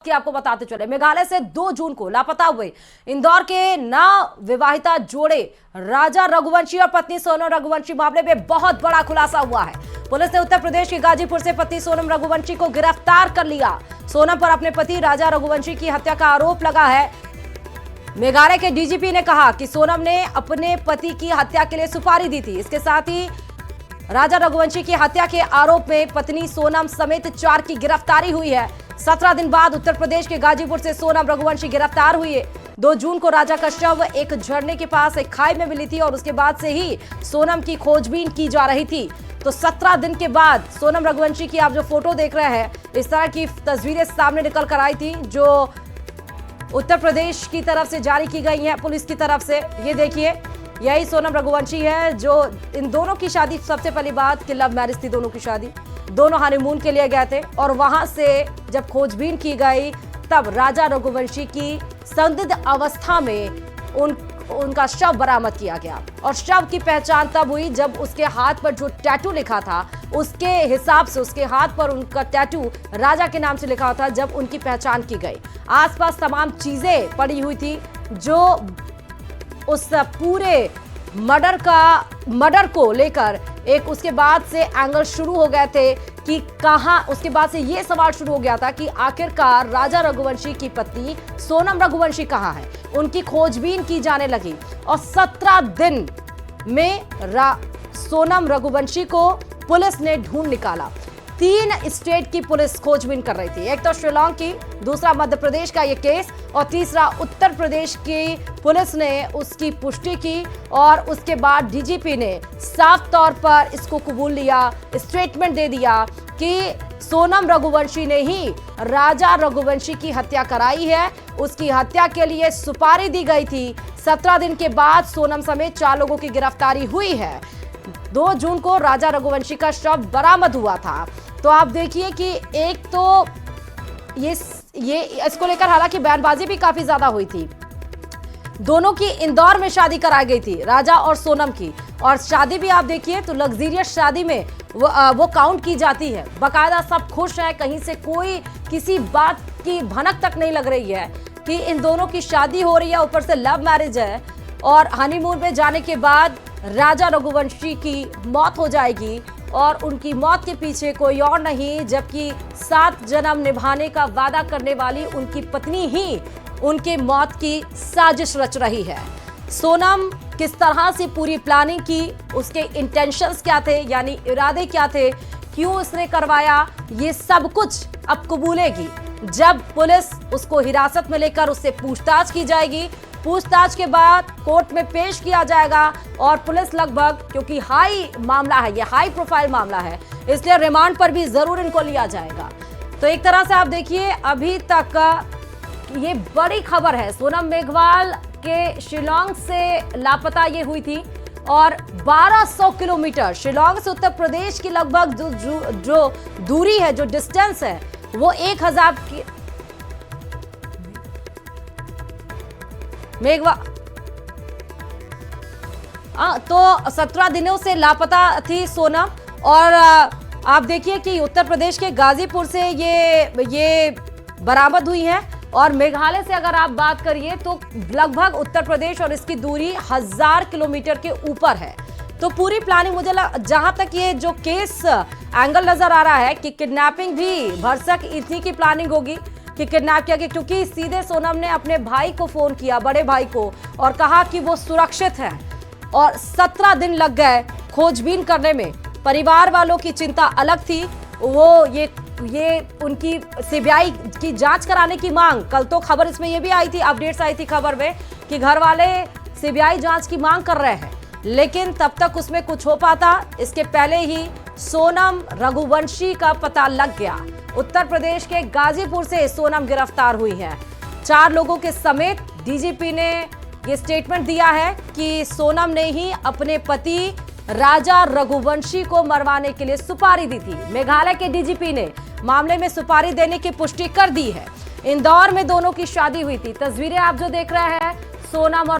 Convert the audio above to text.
कि आपको बताते चले, मेघालय से 2 जून को लापता हुए इंदौर के नवविवाहिता जोड़े राजा रघुवंशी और पत्नी सोनम रघुवंशी मामले में बहुत बड़ा खुलासा हुआ है। पुलिस ने उत्तर प्रदेश के गाजीपुर से पत्नी सोनम रघुवंशी को गिरफ्तार कर लिया। सोनम पर अपने पति राजा रघुवंशी की हत्या का आरोप लगा है। मेघालय के डीजीपी ने कहा कि सोनम ने अपने पति की हत्या के लिए सुपारी दी थी। इसके साथ ही राजा रघुवंशी की हत्या के आरोप में पत्नी सोनम समेत 4 की गिरफ्तारी हुई है। 17 दिन बाद उत्तर प्रदेश के गाजीपुर से सोनम रघुवंशी गिरफ्तार हुई है। 2 जून को राजा का शव एक झरने के पास एक खाई में मिली थी और उसके बाद से ही सोनम की खोजबीन की जा रही थी। तो 17 दिन के बाद सोनम रघुवंशी की आप जो फोटो देख रहे हैं, इस तरह की तस्वीरें सामने निकल कर आई थी जो उत्तर प्रदेश की तरफ से जारी की गई है, पुलिस की तरफ से। ये देखिए, यही सोनम रघुवंशी है जो इन दोनों की शादी, सबसे पहली बात कि लव मैरिज थी दोनों की शादी, दोनों हनीमून के लिए गए थे और वहां से जब खोजबीन की गई तब राजा रघुवंशी की संदिग्ध अवस्था में उनका शव बरामद किया गया। और शव की पहचान तब हुई जब उसके हाथ पर जो टैटू लिखा था उसके हिसाब से उसके हाथ पर उनका टैटू राजा के नाम से लिखा था। जब उनकी पहचान की गई, आसपास तमाम चीजें पड़ी हुई थी जो उस पूरे मर्डर को लेकर एक उसके बाद से एंगल शुरू हो गए थे कि कहां, उसके बाद से ये सवाल शुरू हो गया था कि आखिरकार राजा रघुवंशी की पत्नी सोनम रघुवंशी कहां है। उनकी खोजबीन की जाने लगी और 17 दिन में सोनम रघुवंशी को पुलिस ने ढूंढ निकाला। 3 स्टेट की पुलिस खोजबीन कर रही थी, एक तो शिलांग की, दूसरा मध्य प्रदेश का ये केस और तीसरा उत्तर प्रदेश की पुलिस ने उसकी पुष्टि की और उसके बाद डीजीपी ने साफ तौर पर इसको कबूल लिया, स्टेटमेंट दे दिया कि सोनम रघुवंशी ने ही राजा रघुवंशी की हत्या कराई है। उसकी हत्या के लिए सुपारी दी गई थी। 17 दिन के बाद सोनम समेत 4 लोगों की गिरफ्तारी हुई है। 2 जून को राजा रघुवंशी का शव बरामद हुआ था। तो आप देखिए कि एक तो ये इसको लेकर हालांकि बयानबाजी भी काफी ज्यादा हुई थी। दोनों की इंदौर में शादी कराई गई थी, राजा और सोनम की, और शादी भी आप देखिए तो लग्जरियस शादी में वो काउंट की जाती है। बाकायदा सब खुश हैं, कहीं से कोई किसी बात की भनक तक नहीं लग रही है कि इन दोनों की शादी हो रही है, ऊपर से लव मैरिज है और हनीमून में जाने के बाद राजा रघुवंशी की मौत हो जाएगी और उनकी मौत के पीछे कोई और नहीं जबकि 7 जन्म निभाने का वादा करने वाली उनकी पत्नी ही उनके मौत की साजिश रच रही है। सोनम किस तरह से पूरी प्लानिंग की, उसके इंटेंशंस क्या थे, यानी इरादे क्या थे, क्यों उसने करवाया, ये सब कुछ अब कबूलेगी जब पुलिस उसको हिरासत में लेकर उससे पूछताछ की जाएगी। पूछताछ के बाद कोर्ट में पेश किया जाएगा और पुलिस लगभग, क्योंकि हाई मामला है, ये हाई प्रोफाइल मामला है, इसलिए रिमांड पर भी जरूर इनको लिया जाएगा। तो एक तरह से आप देखिए अभी तक ये बड़ी खबर है। सोनम मेघवाल के शिलांग से लापता ये हुई थी और 1200 किलोमीटर शिलांग से उत्तर प्रदेश की लगभग जो दूरी है, जो डिस्टेंस है, वो 1000 की तो 17 दिनों से लापता थी सोनम। और आप देखिए कि उत्तर प्रदेश के गाजीपुर से ये बरामद हुई है और मेघालय से अगर आप बात करिए तो लगभग उत्तर प्रदेश और इसकी दूरी 1000 किलोमीटर के ऊपर है। तो पूरी प्लानिंग, मुझे जहां तक ये जो केस एंगल नजर आ रहा है कि किडनैपिंग भी भरसक इतनी की प्लानिंग होगी कि किडनैप किया गया, क्योंकि सीधे सोनम ने अपने भाई को फोन किया, बड़े भाई को, और कहा कि वो सुरक्षित है और 17 दिन लग गए खोजबीन करने में। परिवार वालों की चिंता अलग थी, वो ये उनकी सीबीआई की जांच कराने की मांग, कल तो खबर इसमें ये भी आई थी, अपडेट्स आई थी खबर में कि घर वाले सीबीआई जांच की मांग कर रहे हैं, लेकिन तब तक उसमें कुछ हो पाता इसके पहले ही सोनम रघुवंशी का पता लग गया। उत्तर प्रदेश के गाजीपुर से सोनम गिरफ्तार हुई है। 4 लोगों के समेत डीजीपी ने यह स्टेटमेंट दिया है कि सोनम ने ही अपने पति राजा रघुवंशी को मरवाने के लिए सुपारी दी थी। मेघालय के डीजीपी ने मामले में सुपारी देने की पुष्टि कर दी है। इंदौर में दोनों की शादी हुई थी। तस्वीरें आप जो देख रहे हैं, सोनम और